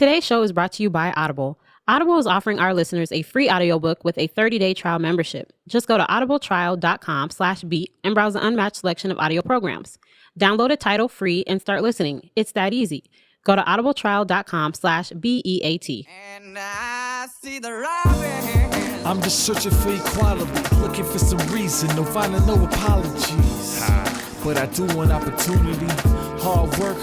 Today's show is brought to you by Audible. Audible is offering our listeners a free audiobook with a 30-day trial membership. Just go to audibletrial.com/beat and browse an unmatched selection of audio programs. Download a title free and start listening. It's that easy. Go to audibletrial.com/BEAT. And I see the robin. I'm just searching for equality, looking for some reason, no finding no apologies. But I do want opportunity, hard work,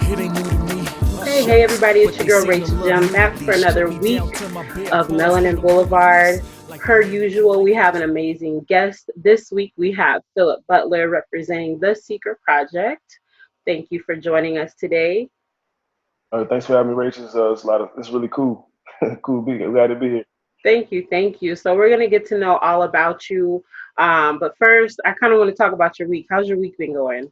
it ain't new to me. Hey everybody, it's your girl Rach Da Gem back for another week of Melanin Boulevard. Per usual, we have an amazing guest. This week we have Philip Butler representing The Secret Project. Thank you for joining us today. Thanks for having me, Rach. It's really cool. Cool being glad to be here. Thank you. So we're gonna get to know all about you. But first, I kind of want to talk about your week. How's your week been going?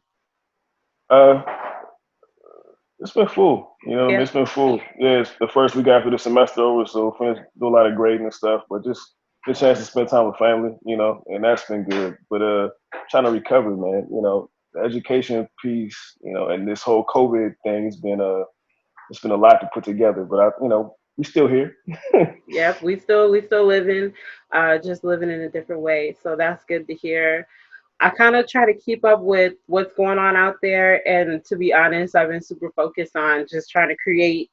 It's been full. Yeah. It's been full. Yeah, it's the first week after the semester over, so finished do a lot of grading and stuff. But just the chance to spend time with family, and that's been good. But trying to recover, man. The education piece, and this whole COVID thing has been it's been a lot to put together. But we still here. Yep, we still living, just living in a different way. So that's good to hear. I kind of try to keep up with what's going on out there. And to be honest, I've been super focused on just trying to create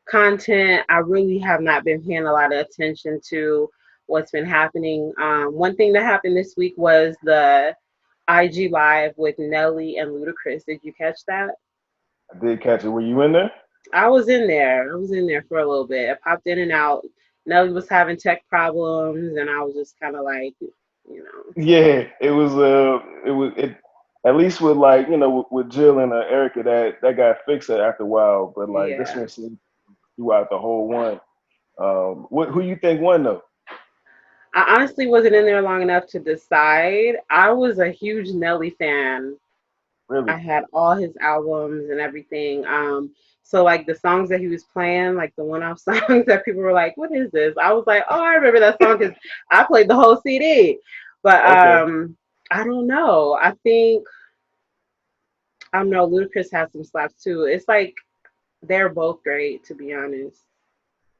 content. I really have not been paying a lot of attention to what's been happening. One thing that happened this week was the IG Live with Nelly and Ludacris. Did you catch that? I did catch it. Were you in there? I was in there for a little bit. I popped in and out. Nelly was having tech problems, and I was just kind of like, Yeah, it was. At least with with Jill and Erica that got fixed after a while. But this Yeah. one seemed throughout the whole one. Who you think won though? I honestly wasn't in there long enough to decide. I was a huge Nelly fan. Really? I had all his albums and everything. So like the songs that he was playing, like the one-off songs that people were like, "What is this?" I was like, "Oh, I remember that song because I played the whole CD." But Okay. I don't know. I don't know. Ludacris has some slaps too. It's like they're both great, to be honest.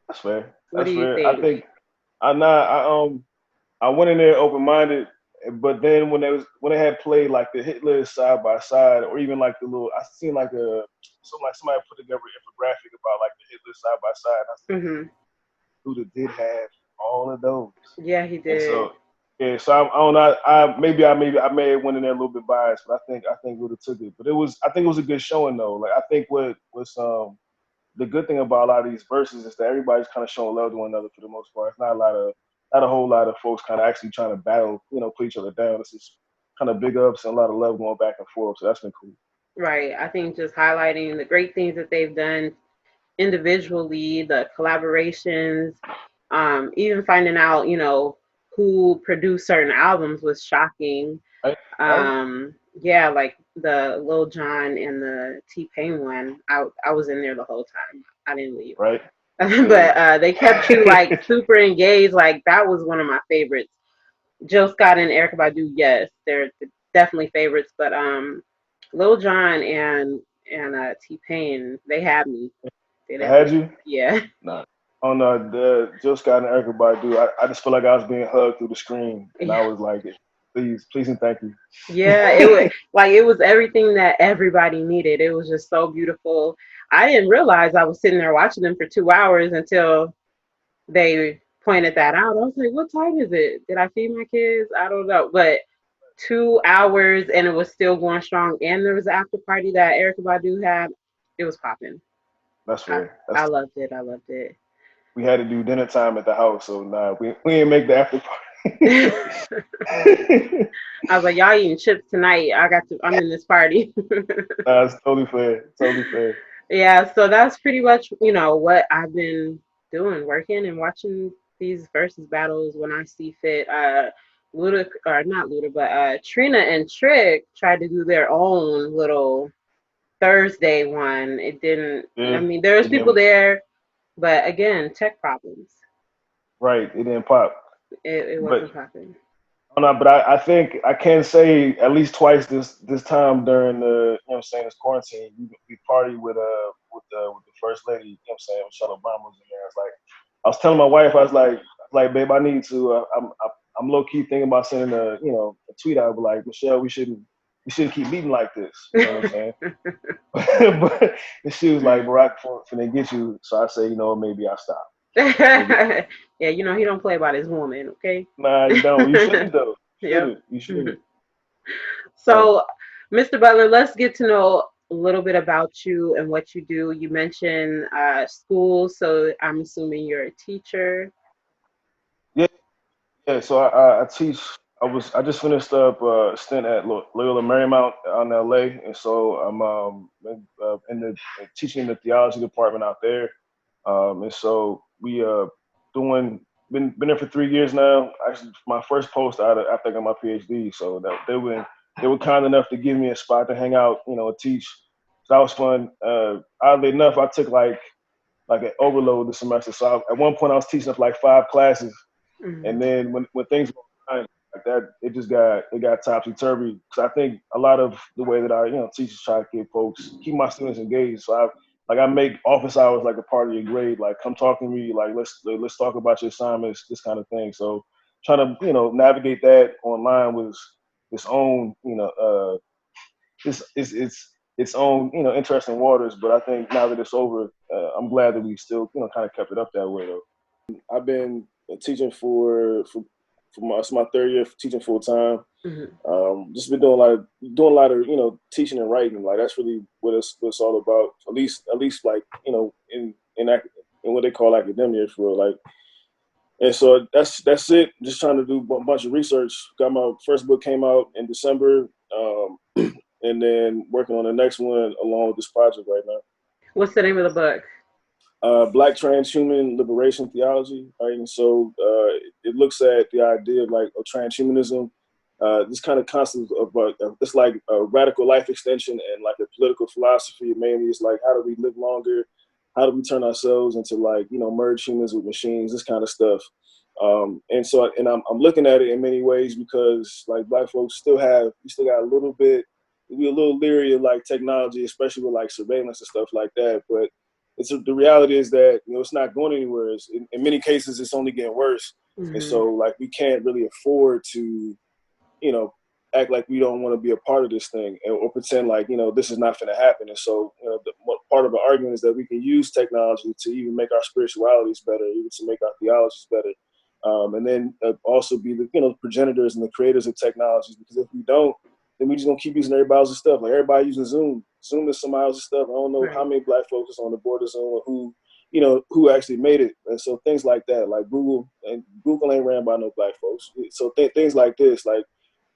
That's fair. What do That's you fair. I think? think I'm not. I went in there open minded, but then when they had played like the hit list side by side, or even like the little, I seen like somebody put together an infographic about like the hit list side by side. I said, Hmm. Luda did have all of those, Yeah, he and did. so yeah. So I don't know. I may have went in there a little bit biased, but I think Luda took it. But I think it was a good showing though. Like I think what was the good thing about a lot of these verses is that everybody's kind of showing love to one another for the most part. It's not a whole lot of folks kind of actually trying to battle, put each other down. It's just kind of big ups and a lot of love going back and forth. So that's been cool. Right. I think just highlighting the great things that they've done individually, the collaborations, even finding out, who produced certain albums was shocking. Right? Right? Yeah, like the Lil Jon and the T-Pain one. I was in there the whole time. I didn't leave. Right? But they kept you like super engaged. Like that was one of my favorites. Jill Scott and Erykah Badu, yes, they're definitely favorites. But Lil Jon and T-Pain, they had me. They I had definitely, you? yeah. Nah. On the Jill Scott and Erica Badu, I just feel like I was being hugged through the screen, and I was like, please and thank you. Yeah, it was everything that everybody needed. It was just so beautiful. I didn't realize I was sitting there watching them for 2 hours until they pointed that out. I was like, what time is it? Did I feed my kids? I don't know. But 2 hours and it was still going strong. And there was an after party that Erykah Badu had. It was popping. That's I, fair. I loved it. I loved it. We had to do dinner time at the house, so nah, we didn't make the after I party. was like, y'all eating chips tonight. I'm in this party. Nah, it's totally fair. Totally fair. Yeah, so that's pretty much, what I've been doing, working and watching these versus battles when I see fit. Luda, or not Luda, but Trina and Trick tried to do their own little Thursday one. It didn't, I Yeah, mean, there was it people didn't. there, but again, tech problems. Right, it didn't pop. It But wasn't popping. I don't know, but I think I can say at least twice this time during the what I'm saying this quarantine we party with the First Lady, you know what I'm saying, Michelle Obama was in there. It's like I was telling my wife, I was like, babe, I need to. I'm low key thinking about sending a tweet out, but like, Michelle, we shouldn't keep meeting like this. You know what I'm saying? But and she was like, Barack, finna get you. So I say, maybe I stop. Yeah, he don't play about his woman, okay? Nah, you don't. You shouldn't though. Yep. You shouldn't. So, Mr. Butler, let's get to know a little bit about you and what you do. You mentioned school, so I'm assuming you're a teacher. Yeah, yeah. So I teach. I just finished up a stint at Loyola Marymount out in LA, and so I'm in the teaching in the theology department out there. And so we doing been there for 3 years now. Actually, my first post out of, after I got my PhD. So that they were kind enough to give me a spot to hang out, and teach. So that was fun. Oddly enough, I took like an overload this semester. So at one point I was teaching up like 5 classes, Mhm. and then when things were fine, like that, it got topsy turvy. Because I think a lot of the way that I teach is try to keep my students engaged. So I make office hours like a part of your grade. Like come talk to me. Like let's talk about your assignments, this kind of thing. So trying to navigate that online was its own its own interesting waters. But I think now that it's over, I'm glad that we still kind of kept it up that way though. I've been teaching it's my third year teaching full time. Mhm. Just been doing a lot of teaching and writing. Like that's really what it's all about. At least like in what they call academia for real. Like, and so that's it. Just trying to do a bunch of research. Got my first book came out in December, and then working on the next one along with this project right now. What's the name of the book? Black transhuman liberation theology, right? And so it looks at the idea of transhumanism, this kind of concept of it's like a radical life extension and like a political philosophy. Mainly, it's like how do we live longer? How do we turn ourselves into merge humans with machines? This kind of stuff. And I'm looking at it in many ways because like Black folks we still got a little bit. We a little leery of like technology, especially with like surveillance and stuff like that, but the reality is that it's not going anywhere. In many cases, it's only getting worse, and Mhm. so like we can't really afford to you know act like we don't want to be a part of this thing or pretend like this is not going to happen. And so part of the argument is that we can use technology to even make our spiritualities better, even to make our theologies better, and then also be the progenitors and the creators of technologies. Because if we don't, then we just gonna keep using everybody else's stuff. Like everybody using Zoom. Zoom is somebody else's stuff. I don't know how Right. many Black folks is on the board of Zoom or who actually made it. And so things like that, like Google ain't ran by no Black folks. So things like this, like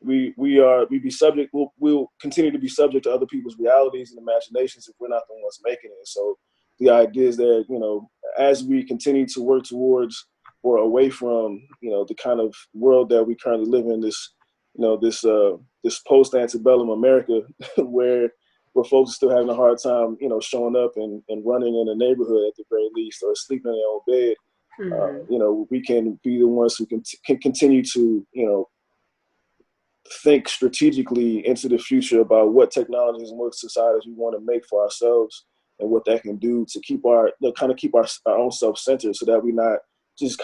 we be subject. We'll continue to be subject to other people's realities and imaginations if we're not the ones making it. So the idea is that as we continue to work towards or away from the kind of world that we currently live in, this post antebellum America where folks are still having a hard time showing up and running in a neighborhood at the very least or sleeping in their own bed. Mhm. We can be the ones who can continue to think strategically into the future about what technologies and what societies we want to make for ourselves and what that can do to keep our own self centered so that we're not just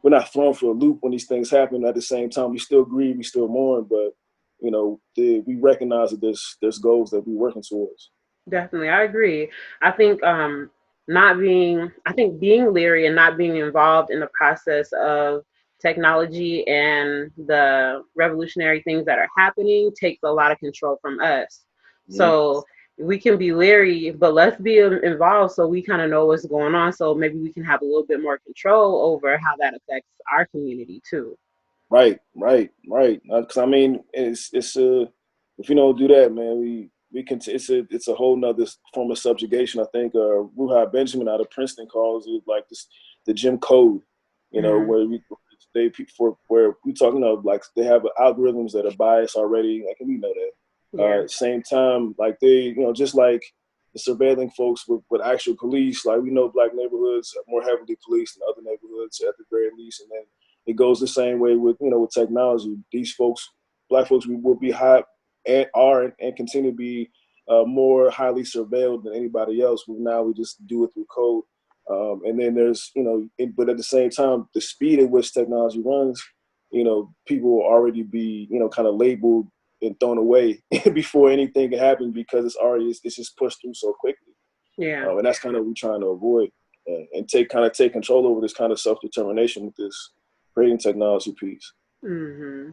we're not thrown for a loop when these things happen. At the same time, we still grieve, we still mourn, but we recognize that there's goals that we're working towards. Definitely, I agree. I think I think being leery and not being involved in the process of technology and the revolutionary things that are happening takes a lot of control from us. Mm-hmm. So we can be leery, but let's be involved so we kind of know what's going on. So maybe we can have a little bit more control over how that affects our community too. Right. Because I mean, it's if you don't do that, man, we can. It's a whole nother form of subjugation. I think Ruha Benjamin out of Princeton calls it like this the Jim Code. Hmm. Where where we talking about like they have algorithms that are biased already. Like we know that. Yeah. Same time, like they just like the surveilling folks with actual police. Like we know Black neighborhoods are more heavily policed than other neighborhoods at the very least, and then it goes the same way with with technology. These folks, Black folks, we will be high and are and continue to be more highly surveilled than anybody else. Now we just do it through code. And then there's, but at the same time, the speed at which technology runs, people will already be, kind of labeled and thrown away before anything can happen because it's just pushed through so quickly. Yeah. And that's kind of what we're trying to avoid and take control over this kind of self-determination with this creating technology piece. Hmm.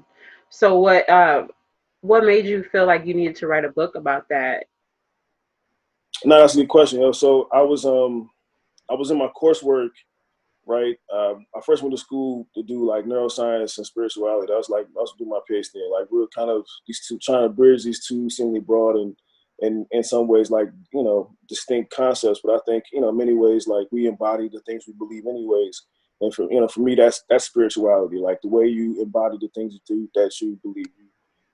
So what made you feel like you needed to write a book about that? No, that's a good question. So I was in my coursework, right? I first went to school to do like neuroscience and spirituality. That was like I was doing my PhD. Like we were kind of these two trying to bridge these two seemingly broad and in some ways like distinct concepts. But I think in many ways like we embody the things we believe anyways. And for me that's spirituality, like the way you embody the things that you believe.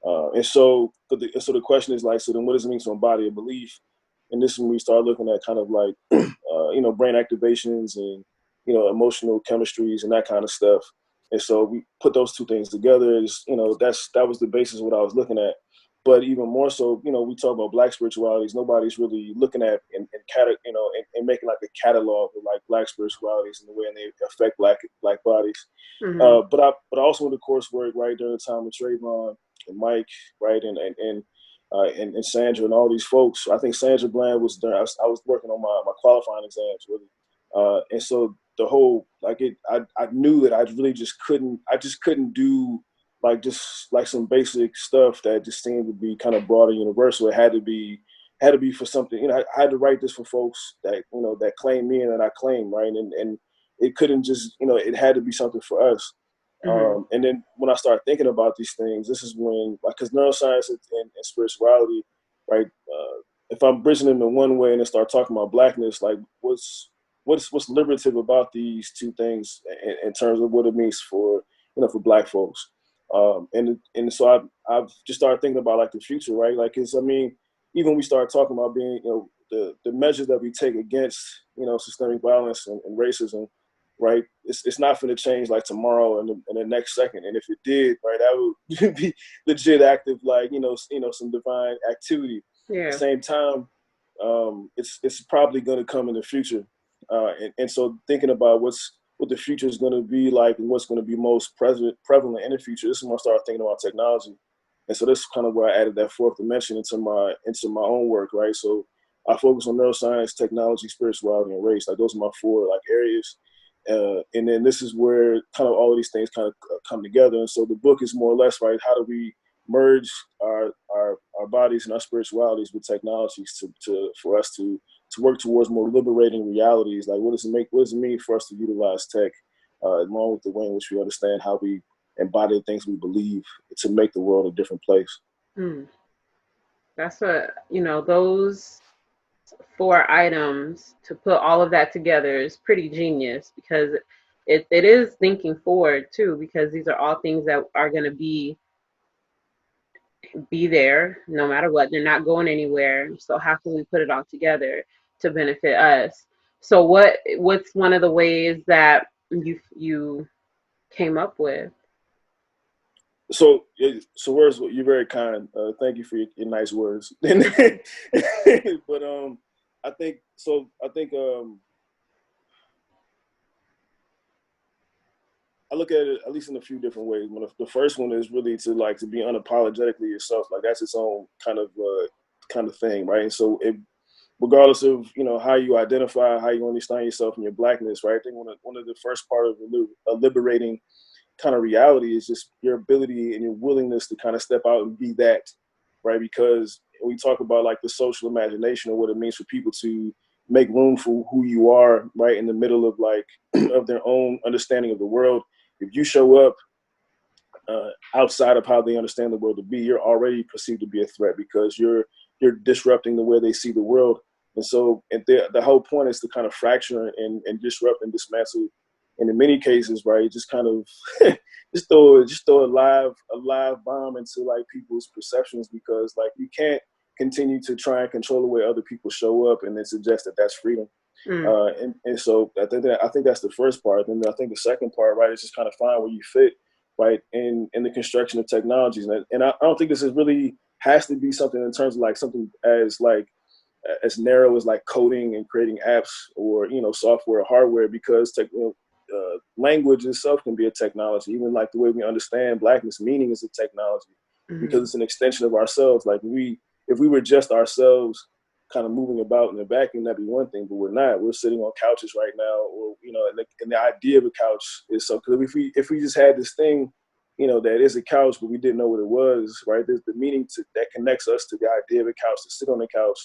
And so the question is like, so then what does it mean to embody a belief? And this is when we start looking at kind of like brain activations and emotional chemistries and that kind of stuff. And so we put those two things together. That was the basis of what I was looking at. But even more so, we talk about Black spiritualities. Nobody's really looking at and making like a catalog of like Black spiritualities and the way they affect Black bodies. Hmm. But I also went to coursework right during the time with Trayvon and Mike, right, and Sandra and all these folks. I think Sandra Bland was there. I was working on my qualifying exams really, and so the whole I knew that I really just couldn't do like just like some basic stuff that just seemed to be kind of broad and universal. It had to be for something. I had to write this for folks that that claim me and that I claim, right, and it couldn't just it had to be something for us. Hmm. And then when I started thinking about these things, this is when, like, because neuroscience and spirituality, right? If I'm bridging them in one way and then start talking about Blackness, like, what's liberative about these two things in terms of what it means for for Black folks? And so I've just started thinking about like the future, right? Like, even we start talking about being the measures that we take against systemic violence and racism, right? It's not going to change like tomorrow and the next second. And if it did, right, that would be legit active, like some divine activity. At the Yeah. same time, it's probably going to come in the future, and so thinking about what the future is going to be like and what's going to be most prevalent in the future. This is when I started thinking about technology, and so this is kind of where I added that fourth dimension into my own work, right? So I focus on neuroscience, technology, spirituality, and race. Like those are my four like areas. And then this is where kind of all of these things kind of come together. And so the book is more or less, right, how do we merge our bodies and our spiritualities with technologies for us to work towards more liberating realities? Like what does it mean for us to utilize tech along with the way in which we understand how we embody the things we believe to make the world a different place? Mm. That's those 4 items to put all of that together is pretty genius because it is thinking forward too, because these are all things that are going to be there no matter what. They're not going anywhere. So how can we put it all together to benefit us? So what's one of the ways that you came up with? So words, you're very kind. Thank you for your nice words. But I think so. I think I look at it at least in a few different ways. The first one is really to be unapologetically yourself. Like that's its own kind of thing, right? And so regardless of how you identify, how you understand yourself and your Blackness, right? I think one of the first part of a liberating kind of reality is just your ability and your willingness to kind of step out and be that, right? Because we talk about like the social imagination or what it means for people to make room for who you are, right, in the middle of like of their own understanding of the world. If you show up outside of how they understand the world to be, you're already perceived to be a threat because you're disrupting the way they see the world. And so the whole point is to kind of fracture and disrupt and dismantle. And in many cases, right, just kind of just throw a live bomb into like people's perceptions, because like you can't continue to try and control the way other people show up and then suggest that that's freedom. Mm. And so I think that's the first part. And I think the second part, right, is just kind of find where you fit, right, in the construction of technologies. And I don't think this is really has to be something in terms of like something as narrow as like coding and creating apps or software or hardware, because language itself can be a technology. Even like the way we understand blackness, meaning is a technology, because it's an extension of ourselves. Like if we were just ourselves kind of moving about in the vacuum, that'd be one thing, but we're not. We're sitting on couches right now, or and the idea of a couch is so, because if we just had this thing, that is a couch, but we didn't know what it was, right? There's the meaning that connects us to the idea of a couch, to sit on the couch,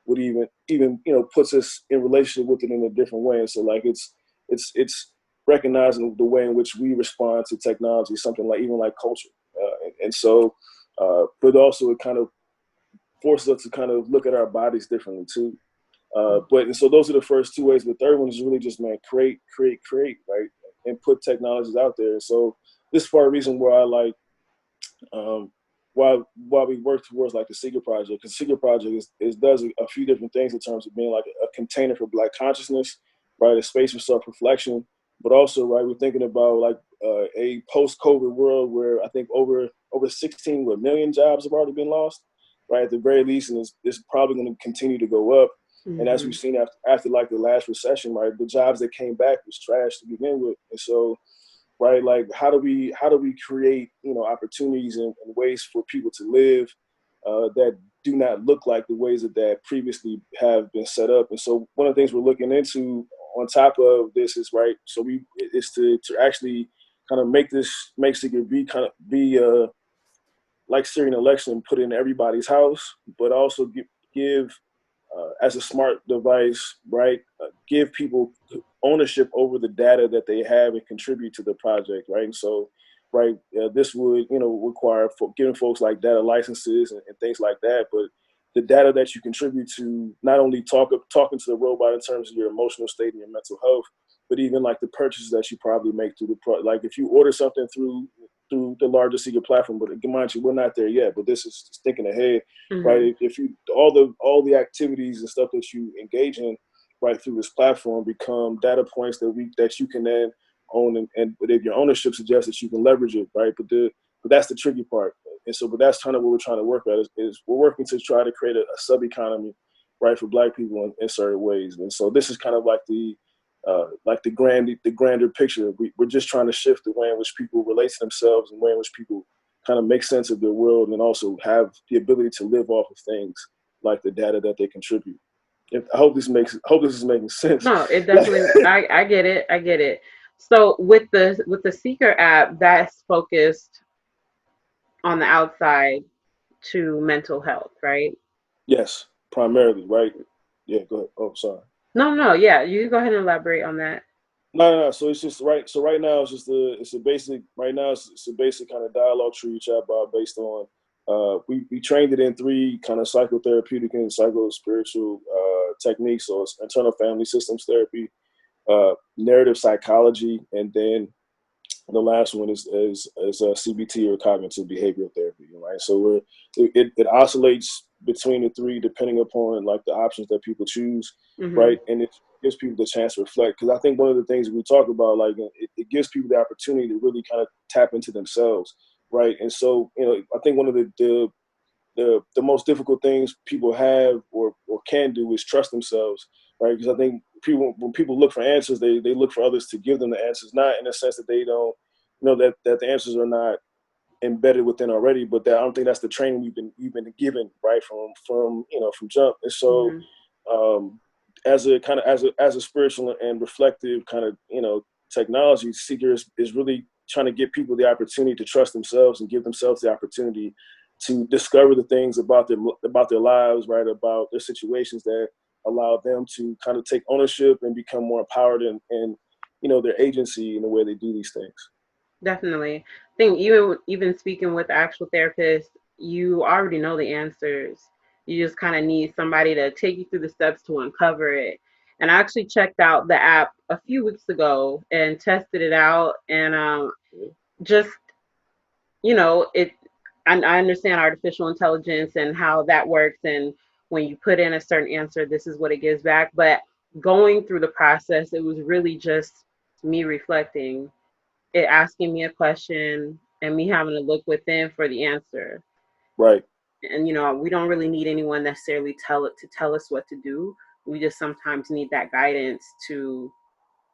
would even puts us in relationship with it in a different way. And so like it's recognizing the way in which we respond to technology, something like even like culture, and so but also it kind of forces us to kind of look at our bodies differently too. And so those are the first two ways. The third one is really just, man, create, right, and put technologies out there. So this is part of the reason why I like while we work towards like the Secret Project, because Secret Project does a few different things in terms of being like a container for Black consciousness, right, a space for self-reflection, but also, right, we're thinking about like a post-COVID world where I think over 16 million jobs have already been lost, right, at the very least, and it's probably going to continue to go up. And as we've seen after like the last recession, right, the jobs that came back was trash to begin with, and so, right, like how do we create opportunities and ways for people to live that do not look like the ways that previously have been set up. And so one of the things we're looking into on top of this is, right, so is to actually kind of make Secret be like Syrian election, put in everybody's house, but also give as a smart device, right, give people ownership over the data that they have and contribute to the project, right? And so, right, this would, require giving folks like data licenses and things like that, but the data that you contribute to, not only talking to the robot in terms of your emotional state and your mental health, but even like the purchases that you probably make through like if you order something through the larger Secret platform, but mind you, we're not there yet, but this is just thinking ahead, right? If you all the activities and stuff that you engage in right through this platform become data points that you can then own, and if your ownership suggests that you can leverage it, right? But that's the tricky part. And so, but that's kind of what we're trying to work at is we're working to try to create a sub economy, right, for Black people in certain ways. And so this is kind of like the grander picture. We're just trying to shift the way in which people relate to themselves and the way in which people kind of make sense of their world, and also have the ability to live off of things like the data that they contribute. I hope this is making sense. No, it definitely. I get it. I get it. So with the Seeker app, that's focused on the outside to mental health, right? Yes, primarily, right? Yeah, go ahead. Oh, sorry. No, yeah, you go ahead and elaborate on that. No. So it's just right. So right now it's a basic. Right now it's a basic kind of dialogue tree chatbot based on. We trained it in 3 kind of psychotherapeutic and psycho-spiritual techniques. So it's internal family systems therapy, narrative psychology, and then the last one is CBT, or cognitive behavioral therapy, right? So it oscillates between the 3 depending upon like the options that people choose, right? And it gives people the chance to reflect, because I think one of the things we talk about, like it gives people the opportunity to really kind of tap into themselves, right? And so I think one of the most difficult things people have or can do is trust themselves, right? Because I think when people look for answers, they look for others to give them the answers, not in a sense that they don't that the answers are not embedded within already, but that I don't think that's the training we've been given, right, from jump. And so as a spiritual and reflective kind of technology, Seeker is really trying to give people the opportunity to trust themselves and give themselves the opportunity to discover the things about their lives, right, about their situations that allow them to kind of take ownership and become more empowered in their agency in the way they do these things. Definitely. I think even speaking with the actual therapist, you already know the answers. You just kind of need somebody to take you through the steps to uncover it. And I actually checked out the app a few weeks ago and tested it out, and just it. I understand artificial intelligence and how that works, and when you put in a certain answer, this is what it gives back. But going through the process, it was really just me reflecting, it asking me a question and me having to look within for the answer. Right. And we don't really need anyone necessarily tell us what to do. We just sometimes need that guidance to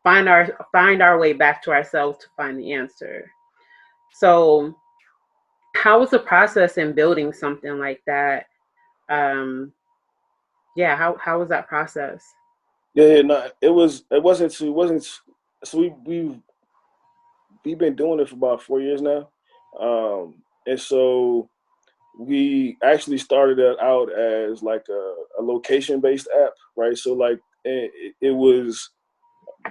find our way back to ourselves to find the answer. So how was the process in building something like that? Yeah, how was that process? Yeah, no, it wasn't. So we've been doing it for about 4 years now, and so we actually started it out as like a location based app, right? So like it was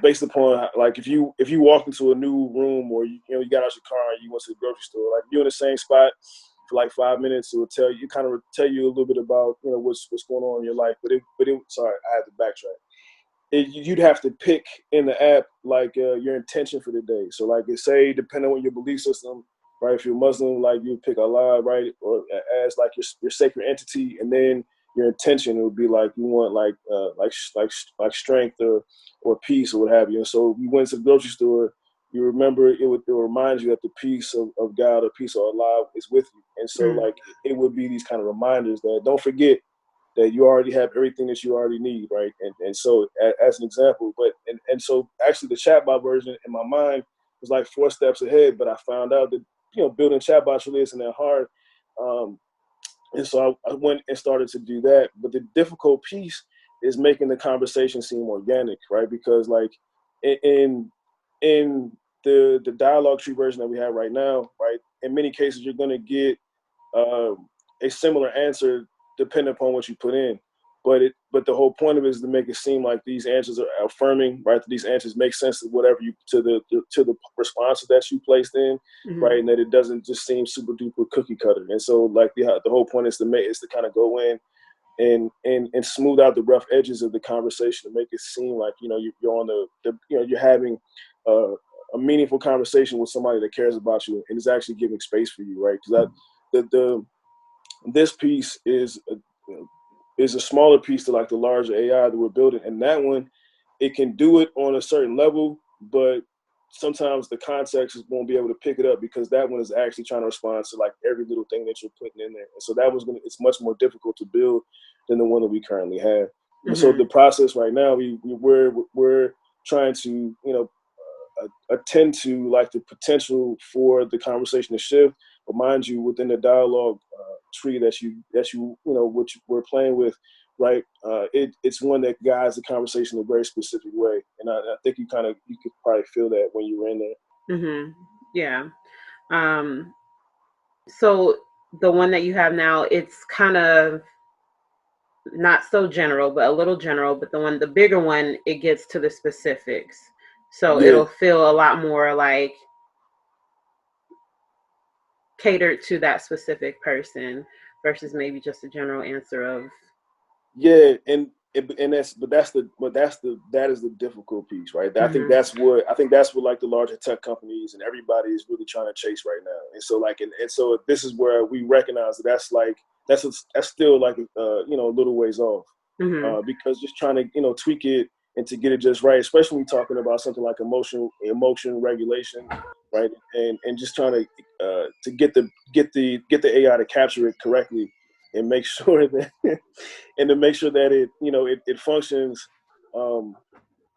based upon like if you walk into a new room, or you got out your car and you went to the grocery store, like you're in the same spot for like 5 minutes, it will kind of tell you a little bit about what's going on in your life. But it sorry, I had to backtrack. You'd have to pick in the app like your intention for the day. So like it say, depending on your belief system, right? If you're Muslim, like you pick Allah, right, or as like your sacred entity, and then your intention, it would be like you want like strength or peace or what have you. And so you went to the grocery store, you remember it remind you that the peace of God or peace of Allah is with you. And so Mm. like it would be these kind of reminders that don't forget that you already have everything that you already need, right? And so as an example, and so actually the chatbot version in my mind was like 4 steps ahead, but I found out that building chatbots really isn't that hard. Um, and so I went and started to do that. But the difficult piece is making the conversation seem organic, right? Because like in the dialogue tree version that we have right now, right? In many cases, you're going to get a similar answer depending upon what you put in. But the whole point of it is to make it seem like these answers are affirming, right? That these answers make sense to whatever to the responses that you placed in, Mm-hmm. right? And that it doesn't just seem super duper cookie cutter. And so like the whole point is to kind of go in and smooth out the rough edges of the conversation to make it seem like you're on you're having a meaningful conversation with somebody that cares about you and is actually giving space for you, right? Because the this piece is a smaller piece to like the larger AI that we're building, and that one it can do it on a certain level, but sometimes the context won't be able to pick it up because that one is actually trying to respond to like every little thing that you're putting in there, and so it's much more difficult to build than the one that we currently have. And so Mm-hmm. the process right now, we're trying to attend to like the potential for the conversation to shift. But mind you, within the dialogue tree which we're playing with, right? It's one that guides the conversation in a very specific way, and I think you could probably feel that when you were in there. Mm-hmm. Yeah. Um, so the one that you have now, it's kind of not so general, but a little general. But the bigger one, it gets to the specifics. So Yeah, it'll feel a lot more like catered to that specific person versus maybe just a general answer of. yeah, and that is the difficult piece, right? Mm-hmm. I think that's what like the larger tech companies and everybody is really trying to chase right now. And so like and so this is where we recognize that that's still like a little ways off, Mm-hmm. because just trying to tweak it and to get it just right, especially when we're talking about something like emotion regulation, right? And just trying to get the AI to capture it correctly and make sure that and to make sure that it functions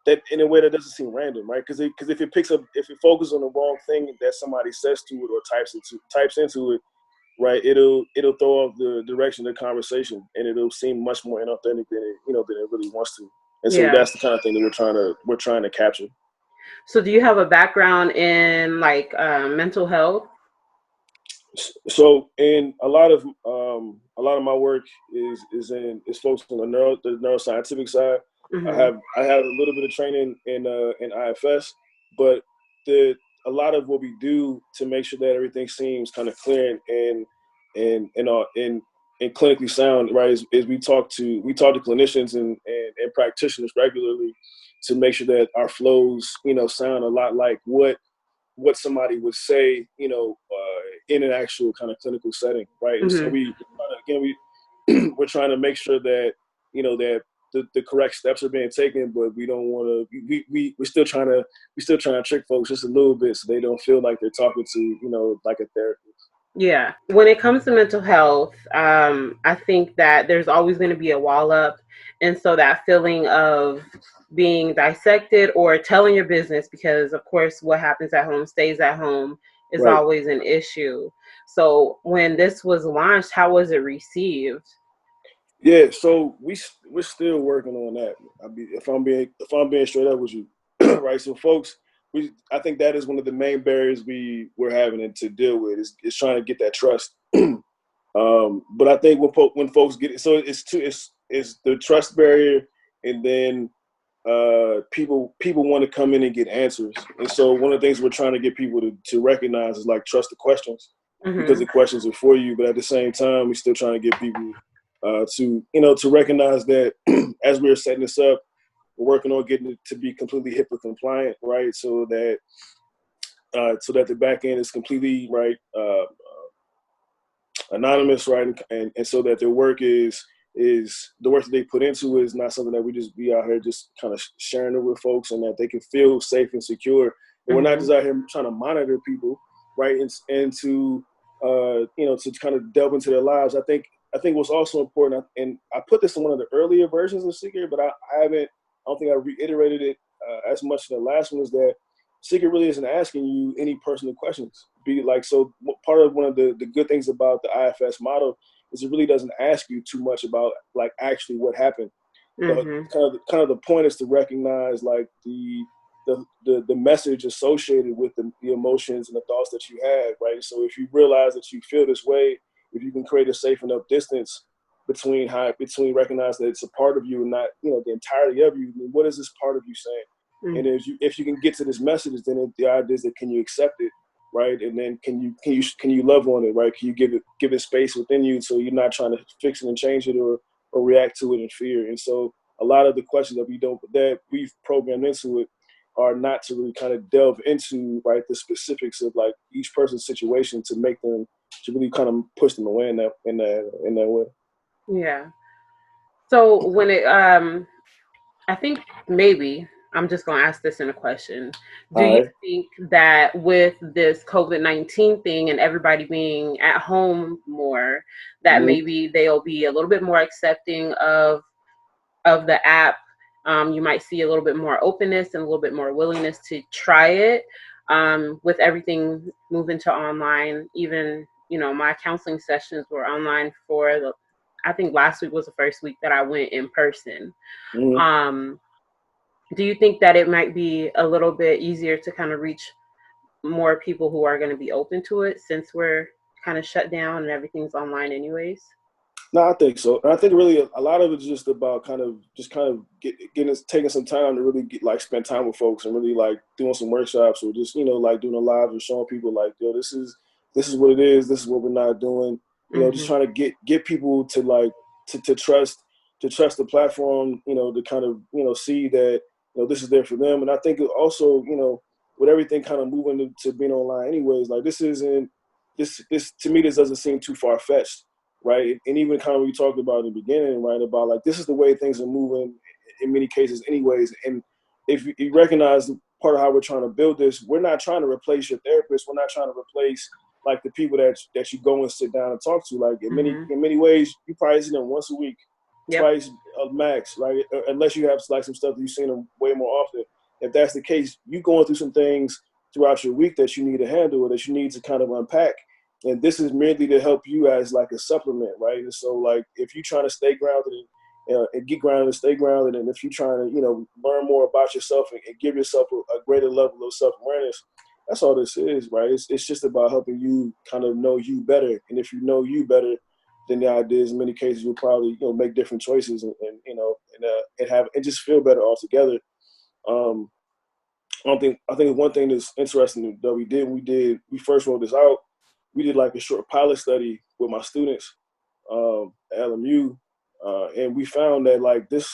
that in a way that doesn't seem random, right? Because if it focuses on the wrong thing that somebody says to it or types into it, right, it'll throw off the direction of the conversation, and it'll seem much more inauthentic than it really wants to. And so Yeah. that's the kind of thing that we're trying to capture. So do you have a background in like mental health? So, and a lot of my work is focused on the neuroscientific side. I Mm-hmm. have I have a little bit of training in IFS, but the a lot of what we do to make sure that everything seems kind of clear and clinically sound, right, is we talk to clinicians and practitioners regularly to make sure that our flows sound a lot like what somebody would say, in an actual kind of clinical setting, right? And so Mm-hmm. we're trying to make sure that that the correct steps are being taken, but we don't want to. We're still trying to trick folks just a little bit, so they don't feel like they're talking to like a therapist. Yeah. When it comes to mental health, I think that there's always going to be a wall up. And so that feeling of being dissected or telling your business, because of course, what happens at home stays at home, is Right. always an issue. So when this was launched, how was it received? Yeah, so we're still working on that. If I'm being straight up with you, right? So folks, I think that is one of the main barriers we're having to deal with is trying to get that trust. But I think when folks get it, so it's the trust barrier, and then people want to come in and get answers. And so one of the things we're trying to get people to recognize is like trust the questions, because Mm-hmm. the questions are for you. But at the same time, we're still trying to get people to recognize that as we're setting this up, we're working on getting it to be completely HIPAA compliant, right? So that the back end is completely right, anonymous, right, and so that their work is the work that they put into is not something that we just be out here just kind of sharing it with folks, and that they can feel safe and secure. And we're not Mm-hmm. just out here trying to monitor people, right, and to to kind of delve into their lives. I think what's also important, and I put this in one of the earlier versions of Secret, but I don't think I reiterated it as much in the last one, is that Secret really isn't asking you any personal questions. Be like, so part of one of the good things about the IFS model is it really doesn't ask you too much about like actually what happened. The Mm-hmm. kind of the point is to recognize like the message associated with the emotions and the thoughts that you have, right? So if you realize that you feel this way, if you can create a safe enough distance between recognize that it's a part of you and not the entirety of you, then what is this part of you saying? And if you can get to this message, then the idea is that can you accept it, right? And then can you love on it, right? Can you give it space within you, so you're not trying to fix it and change it, or react to it in fear. And so a lot of the questions that we've programmed into it are not to really kind of delve into, right, the specifics of like each person's situation to make them to really kind of push them away in that way. Yeah. So when it I think maybe I'm just going to ask this in a question. Do All you right. think that with this COVID-19 thing and everybody being at home more, that Mm-hmm. maybe they'll be a little bit more accepting of the app? You might see a little bit more openness and a little bit more willingness to try it, with everything moving to online. Even my counseling sessions were online for the. I think last week was the first week that I went in person. Mm-hmm. Um, do you think that it might be a little bit easier to kind of reach more people who are going to be open to it since we're kind of shut down and everything's online anyways? No, I think so. And I think really a lot of it's just about kind of getting taking some time to really spend time with folks, and really like doing some workshops, or just like doing a live and showing people like, yo, this is what it is. This is what we're not doing. Just Mm-hmm. trying to get people to like to trust the platform. To kind of see that this is there for them. And I think also with everything kind of moving to being online, anyways, like this to me, this doesn't seem too far fetched, right? And even kind of what we talked about in the beginning, right, about like this is the way things are moving in many cases, anyways. And if you recognize part of how we're trying to build this, we're not trying to replace your therapist. We're not trying to replace like the people that you go and sit down and talk to. Like in many Mm-hmm. in many ways, you probably see them once a week, Yep. twice max, right? Unless you have like some stuff that you've seen them way more often. If that's the case, you going through some things throughout your week that you need to handle, or that you need to kind of unpack, and this is merely to help you as like a supplement, right? And so like if you're trying to stay grounded and get grounded and stay grounded, and if you're trying to learn more about yourself and give yourself a greater level of self-awareness, that's all this is, right? It's just about helping you kind of know you better. And if you know you better, then the idea is in many cases you'll probably make different choices, and have and just feel better altogether. um I think one thing that's interesting that we first rolled this out, we did like a short pilot study with my students at LMU, and we found that like the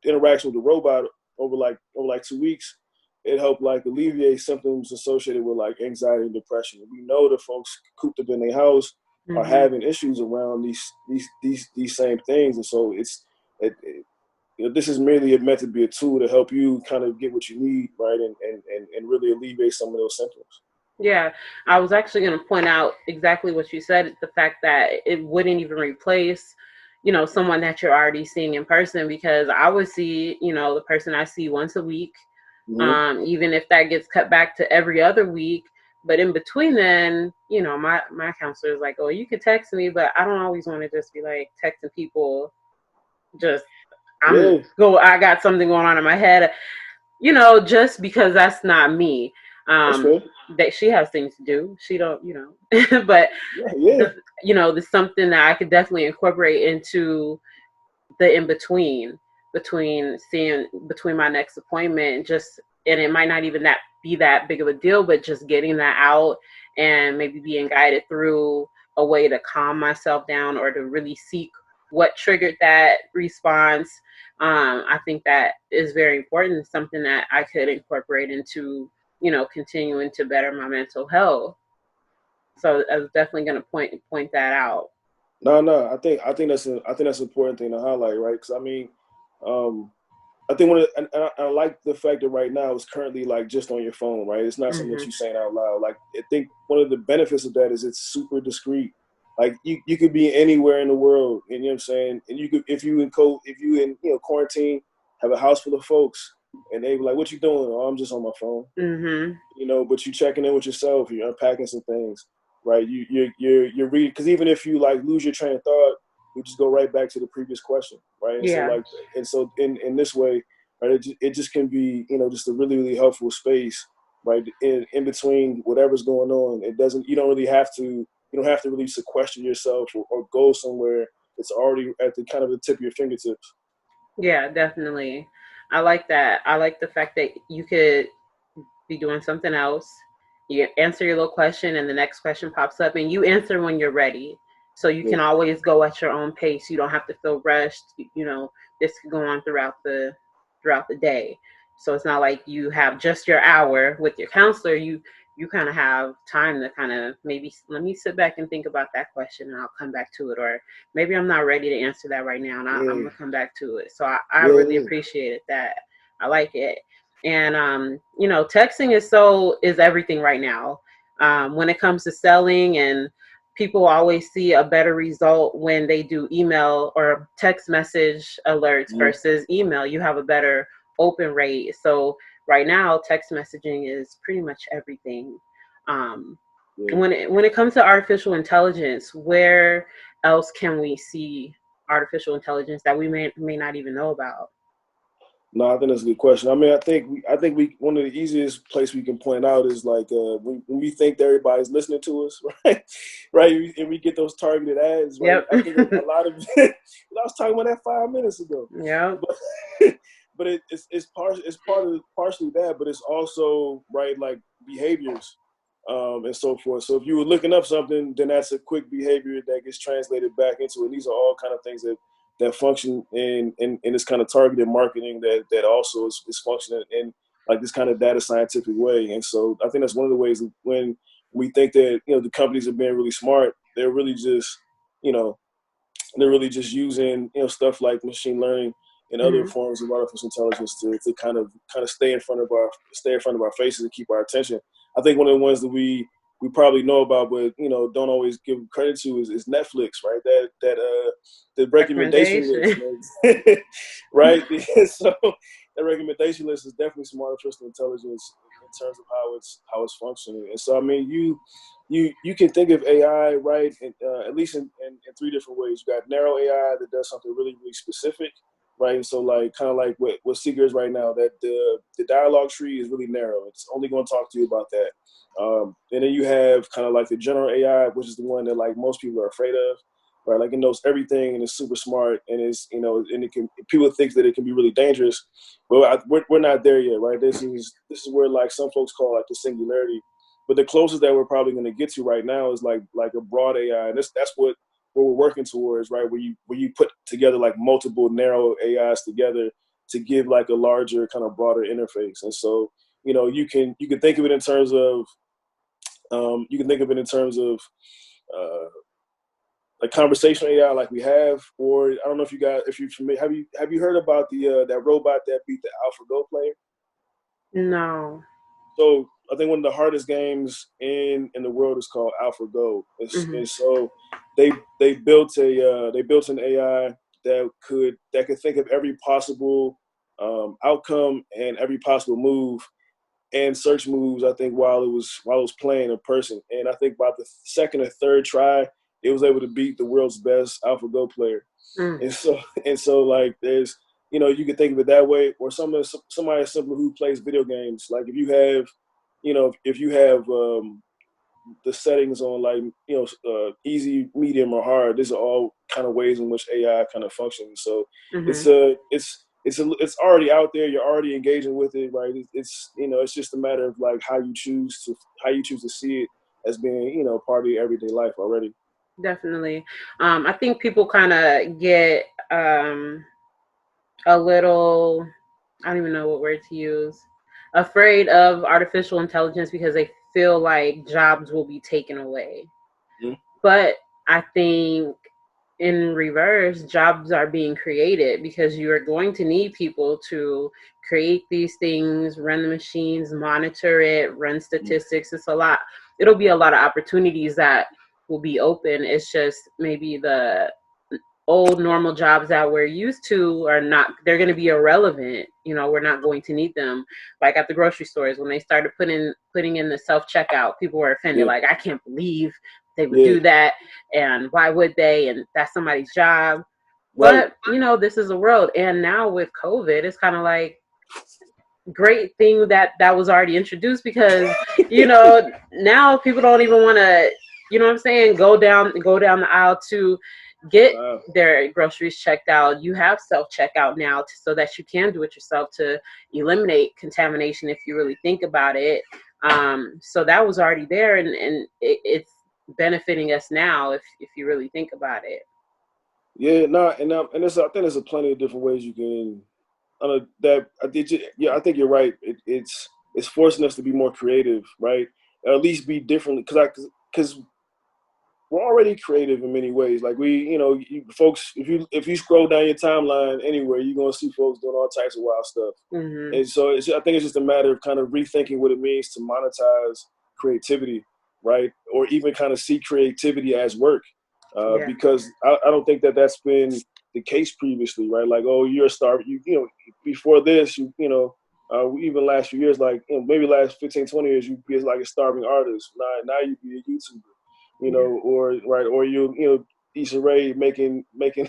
interaction with the robot over 2 weeks, it helped like alleviate symptoms associated with like anxiety and depression. We know the folks cooped up in their house are Mm-hmm. having issues around these same things, and so this is merely meant to be a tool to help you kind of get what you need, right, and really alleviate some of those symptoms. Yeah, I was actually going to point out exactly what you said, the fact that it wouldn't even replace, someone that you're already seeing in person, because I would see, the person I see once a week, Mm-hmm. even if that gets cut back to every other week. But in between then, my counselor is like, oh, you could text me, but I don't always want to just be like texting people. Just, Yeah, I got something going on in my head, just because that's not me. that's Um, fair. that she has things to do. She don't, but Yeah, yeah. there's something that I could definitely incorporate into the in between my next appointment, just, and it might not even that be that big of a deal, but just getting that out and maybe being guided through a way to calm myself down or to really seek what triggered that response. I think that is very important, something that I could incorporate into, continuing to better my mental health. So I was definitely going to point that out. No, no. I think that's an important thing to highlight, right? Because I mean, um, I think I like the fact that right now it's currently like just on your phone, right? It's not something that Hmm. you're saying out loud. Like I think one of the benefits of that is it's super discreet. Like you could be anywhere in the world, and you know what I'm saying. And you could if you in quarantine, have a house full of folks, and they be like, "What you doing?" "Oh, I'm just on my phone." Hmm. But you checking in with yourself, you're unpacking some things, right? You're reading, because even if you like lose your train of thought, you just go right back to the previous question, right? And so Yeah. like, and so in this way, right, it just can be just a really really helpful space, right? In between whatever's going on, it doesn't you don't really have to you don't have to really sequester yourself or go somewhere. It's already at the kind of the tip of your fingertips. Yeah, definitely. I like that. I like the fact that you could be doing something else. You answer your little question, and the next question pops up, and you answer when you're ready. So you Yeah, can always go at your own pace. You don't have to feel rushed. This could go on throughout the day. So it's not like you have just your hour with your counselor. You kind of have time to kind of maybe let me sit back and think about that question, and I'll come back to it. Or maybe I'm not ready to answer that right now, and I'm yeah, gonna come back to it. So I yeah, really yeah. appreciated that. I like it. And texting is everything right now. When it comes to selling, and people always see a better result when they do email or text message alerts Mhm. versus email. You have a better open rate. So right now, text messaging is pretty much everything. Um, Yeah. when it comes to artificial intelligence, where else can we see artificial intelligence that we may not even know about? No, I think that's a good question. I mean, I think we one of the easiest place we can point out is like when we think that everybody's listening to us, right? Right, and we get those targeted ads, right? Yep. I think a lot of I was talking about that 5 minutes ago, Yep. but but it's partially that, but it's also right like behaviors and so forth. So if you were looking up something, then that's a quick behavior that gets translated back into it. And these are all kind of things that function in this kind of targeted marketing that also is functioning in like this kind of data scientific way. And so I think that's one of the ways when we think that the companies are being really smart, you know they're really just using stuff like machine learning and other Hmm. forms of artificial intelligence to kind of stay in front of our faces and keep our attention. I think one of the ones that we probably know about, but don't always give credit to is Netflix, right? The recommendation list, Recommendation. man. Right? So that recommendation list is definitely some artificial intelligence in terms of how it's functioning. And so I mean, you can think of AI, right, at least in three different ways. You got narrow AI that does something really, really specific, right? And so like kind of like what Seeker is right now, that the dialogue tree is really narrow. It's only going to talk to you about that. And then you have kind of like the general AI, which is the one that like most people are afraid of, right? Like it knows everything and it's super smart and and it can people think that it can be really dangerous, but we're not there yet, right? This is where like some folks call like the singularity, but the closest that we're probably going to get to right now is like a broad AI, and that's what we're working towards, right? Where you put together like multiple narrow AIs together to give like a larger kind of broader interface. And so you can think of it in terms of uh, like conversational AI like we have, or I don't know if you're familiar. Have you heard about the that robot that beat the AlphaGo player? No. So I think one of the hardest games in the world is called AlphaGo. And so they built an AI that could think of every possible outcome and every possible move and search moves. I think while it was playing in person, and I think by the second or third try, it was able to beat the world's best AlphaGo player. And so like there's you can think of it that way, or somebody as simple who plays video games. Like if you have the settings on like easy, medium, or hard. These are all kind of ways in which AI kind of functions. So it's already out there. You're already engaging with it, right? It's just a matter of like how you choose to see it as being part of your everyday life already. Definitely. I think people kind of get a little, I don't even know what word to use, afraid of artificial intelligence because they feel like jobs will be taken away. Mm-hmm. But I think in reverse, jobs are being created because you are going to need people to create these things, run the machines, monitor it, run statistics. It'll be a lot of opportunities that will be open. It's just maybe the old normal jobs that we're used to they're going to be irrelevant. We're not going to need them. Like at the grocery stores, when they started putting in the self-checkout, people were offended. Like, I can't believe they would do that. And why would they? And that's somebody's job. Right. But, this is the world. And now with COVID, it's kind of like, great thing that was already introduced because, now people don't even want to, what I'm saying, go down the aisle to get their groceries checked out. You have self-checkout now so that you can do it yourself to eliminate contamination if you really think about it. So that was already there, and it's benefiting us now if you really think about it. Yeah, no, and I think there's a plenty of different ways you can. I think you're right. It's forcing us to be more creative, right? Or at least be different, because we're already creative in many ways. Like folks, if you scroll down your timeline anywhere, you're gonna see folks doing all types of wild stuff. And so I think it's just a matter of kind of rethinking what it means to monetize creativity, right? Or even kind of see creativity as work, because I don't think that's been the case previously, right? Like, oh, you're a star. Before this, even last few years, like maybe last 15, 20 years, you'd be like a starving artist. Now you be a YouTuber, or Issa Rae making making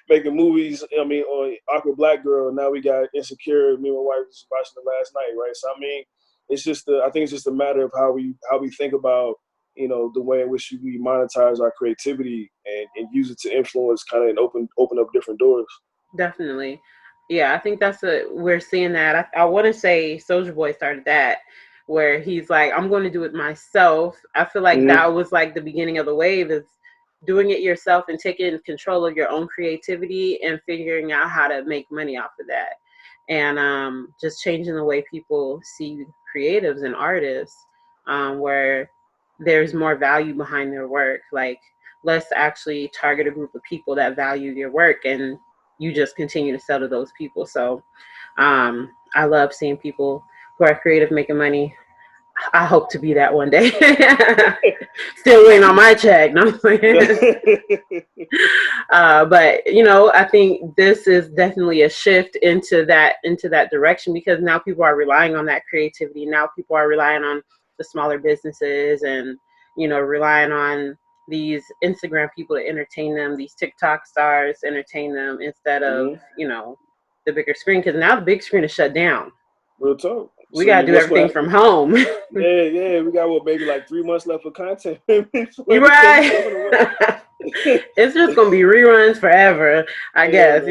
movies. I mean, on Awkward Black Girl. Now we got Insecure. Me and my wife was watching it last night, right? So I mean, I think it's just a matter of how we think about the way in which we monetize our creativity and use it to influence kind of and open up different doors. Definitely. Yeah, I think we're seeing that. I want to say Soulja Boy started that, where he's like, I'm going to do it myself. I feel like that was like the beginning of the wave, is doing it yourself and taking control of your own creativity and figuring out how to make money off of that. And just changing the way people see creatives and artists, where there's more value behind their work. Like, let's actually target a group of people that value your work, and you just continue to sell to those people. So I love seeing people who are creative making money. I hope to be that one day. Still waiting on my check. No, but I think this is definitely a shift into that direction, because now people are relying on that creativity. Now people are relying on the smaller businesses, and relying on these Instagram people to entertain them, these TikTok stars entertain them, instead of the bigger screen, because now the big screen is shut down. Real talk. We gotta do everything from home. Yeah. We got maybe like 3 months left of content. You're right. It's just gonna be reruns forever, I guess.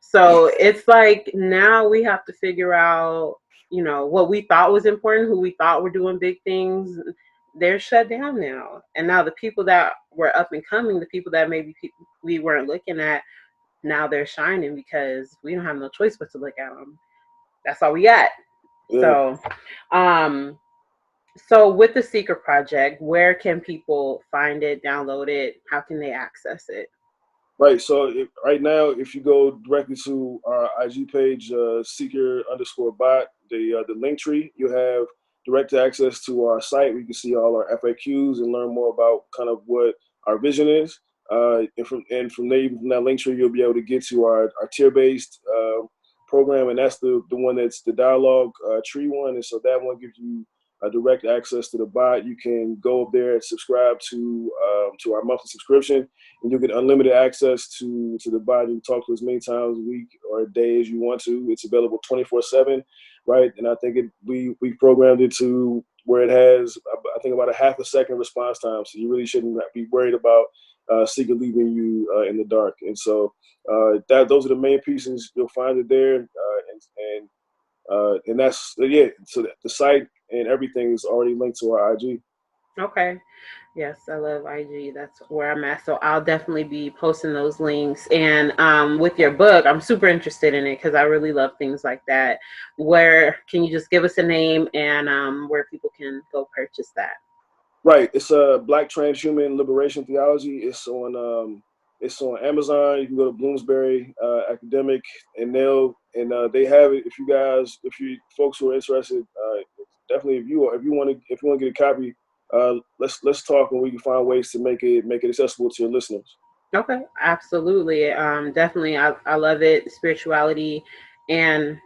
So it's like now we have to figure out, what we thought was important, who we thought were doing big things. They're shut down now, and now the people that were up and coming, the people that maybe we weren't looking at, now they're shining because we don't have no choice but to look at them. That's all we got. Yeah. So with the Secret Project, where can people find it, download it? How can they access it? Right. So right now, if you go directly to our IG page, Seeker_bot, the link tree, you have direct access to our site where you can see all our FAQs and learn more about kind of what our vision is. And from there, from that link tree, you'll be able to get to our tier-based program, and that's the one that's the dialogue tree one. And so that one gives you direct access to the bot. You can go up there and subscribe to our monthly subscription, and you'll get unlimited access to the bot. You can talk to as many times a week or a day as you want to. It's available 24/7, right? And I think we programmed it to where it has, I think, about a half a second response time. So you really shouldn't be worried about Seeker leaving you in the dark. And so those are the main pieces. You'll find it there, and that's So the site and everything is already linked to our IG. Okay. Yes, I love IG. That's where I'm at. So I'll definitely be posting those links. And with your book, I'm super interested in it because I really love things like that. Where can you just give us a name and where people can go purchase that? Right. It's Black Transhuman Liberation Theology. It's on Amazon. You can go to Bloomsbury Academic, and they have it. If you folks who are interested, definitely if you want to get a copy, let's talk, and we can find ways to make it accessible to your listeners. Okay, absolutely. Definitely, I love it. Spirituality and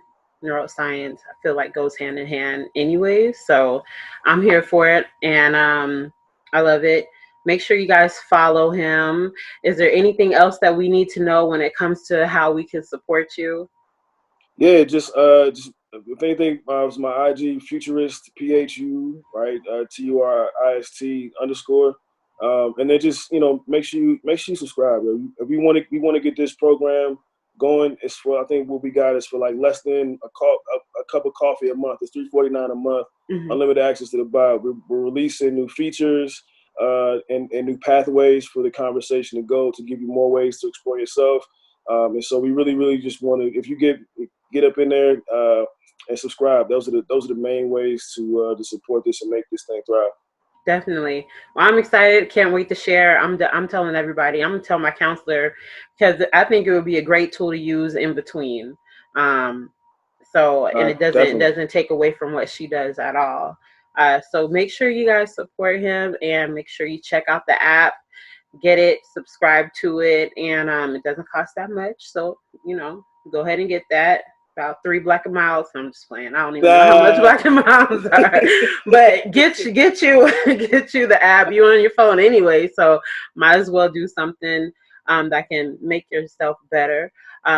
neuroscience, I feel like goes hand in hand anyway. So I'm here for it, and I love it. Make sure you guys follow him. Is there anything else that we need to know when it comes to how we can support you? Yeah, just if anything, it's my IG Futurist PHU, right? TURIST _. And then just make sure you subscribe. If we want to get this program going, it's for, I think what we got is for like less than a cup of coffee a month. It's $3.49 a month, unlimited access to the bot. We're releasing new features and new pathways for the conversation to go, to give you more ways to explore yourself. And so we really just want to, if you get up in there and subscribe, those are the main ways to support this and make this thing thrive. Definitely. Well, I'm excited. Can't wait to share. I'm telling everybody. I'm gonna tell my counselor because I think it would be a great tool to use in between. And it doesn't take away from what she does at all. So make sure you guys support him and make sure you check out the app, get it, subscribe to it, and it doesn't cost that much. So go ahead and get that. About 3 Black and Miles. I'm just playing. I don't even know how much Black and Miles are, but get you the app. You're on your phone anyway, so might as well do something that can make yourself better.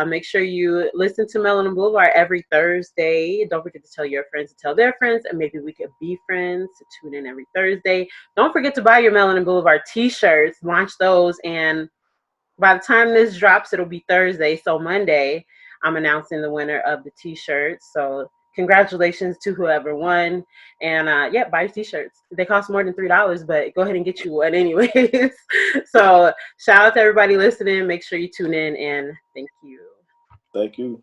Make sure you listen to Melanin Boulevard every Thursday. Don't forget to tell your friends to tell their friends, and maybe we could be friends. Tune in every Thursday. Don't forget to buy your Melanin Boulevard t-shirts. Launch those, and by the time this drops, it'll be Thursday. So Monday, I'm announcing the winner of the t-shirts. So congratulations to whoever won. And buy t-shirts. They cost more than $3, but go ahead and get you one anyways. So shout out to everybody listening. Make sure you tune in, and thank you. Thank you.